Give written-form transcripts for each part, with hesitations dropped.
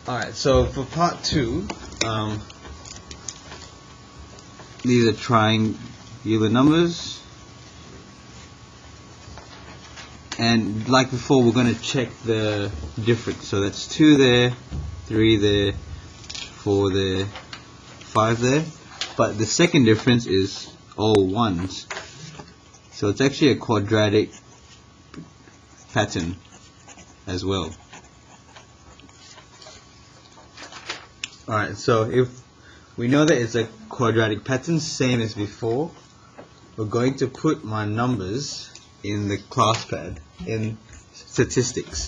Alright, so for part 2, these are triangular numbers, and like before we're going to check the difference. So that's 2 there, 3 there, 4 there, 5 there, but the second difference is all ones. So it's actually a quadratic pattern as well. Alright, so if we know that it's a quadratic pattern, same as before, we're going to put my numbers in the class pad in statistics.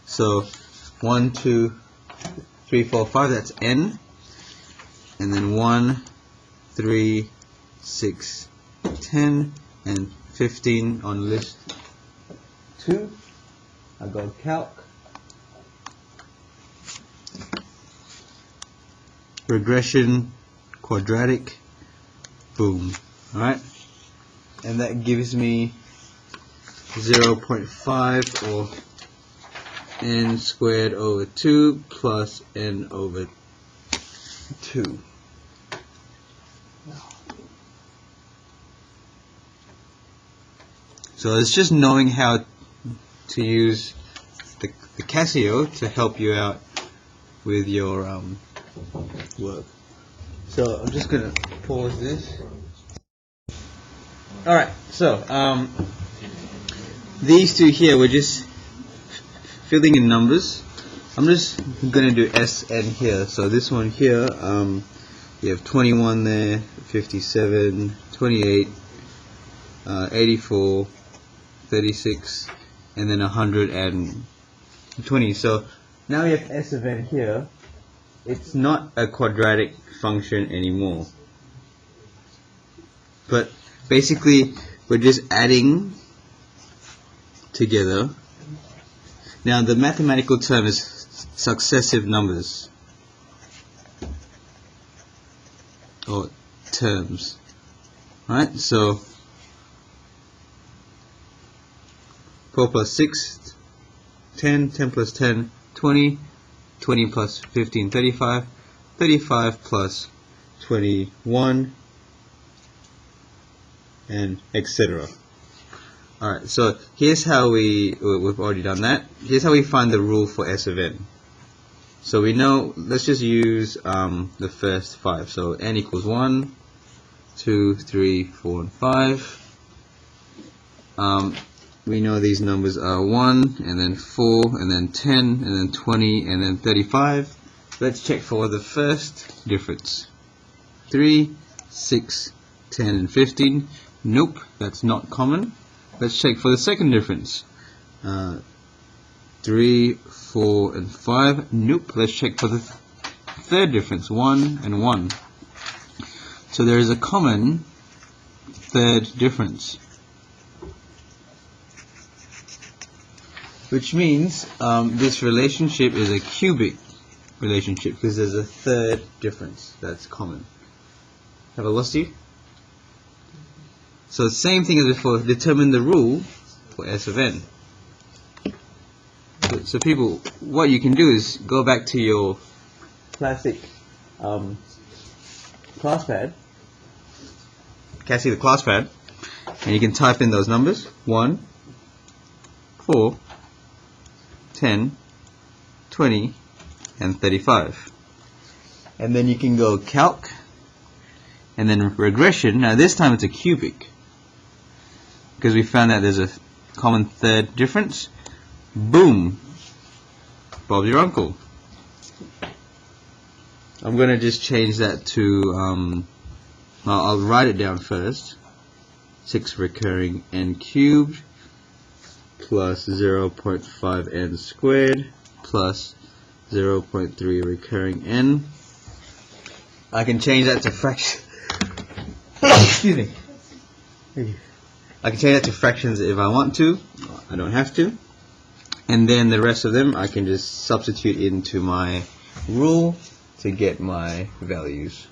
So 1, 2, 3, 4, 5, that's n, and then 1, 3, 6, 10, and 15 on list 2. I go calc, regression, quadratic, boom. Alright, and that gives me 0.5, or n squared over 2 plus n over 2. So it's just knowing how to use the Casio to help you out with your work. So I'm just gonna pause this. Alright, so these two here, we're just filling in numbers. I'm just gonna do SN here. So this one here, you have 21 there, 57, 28, 84, 36, and then 120. So now we have S of n here. It's not a quadratic function anymore, but basically we're just adding together. Now the mathematical term is successive numbers, or terms, right? So 4 plus 6, 10, 10 plus 10, 20, 20 plus 15, 35, 35 plus 21, and etc. Alright, so here's how we've already done that. Here's how we find the rule for S of n. So we know, let's just use the first 5. So n equals 1, 2, 3, 4, and 5. We know these numbers are 1, and then 4, and then 10, and then 20, and then 35. Let's check for the first difference. 3, 6, 10, and 15. Nope, that's not common. Let's check for the second difference. 3, 4, and 5. Nope. Let's check for the third difference. 1 and 1. So there is a common third difference, which means this relationship is a cubic relationship because there's a third difference that's common. Have I lost you? So same thing as before, determine the rule for S of n. So people, what you can do is go back to your classic class pad, Cassie the class pad, and you can type in those numbers: 1, 4, 10, 20, and 35. And then you can go calc, and then regression. Now this time it's a cubic, because we found that there's a common third difference. Boom! Bob's your uncle. I'm going to just change that to, I'll write it down first. 6 recurring n cubed plus 0.5 n squared plus 0.3 recurring n. I can change that to fraction. Excuse me. I can change that to fractions if I want to. I don't have to. And then the rest of them I can just substitute into my rule to get my values.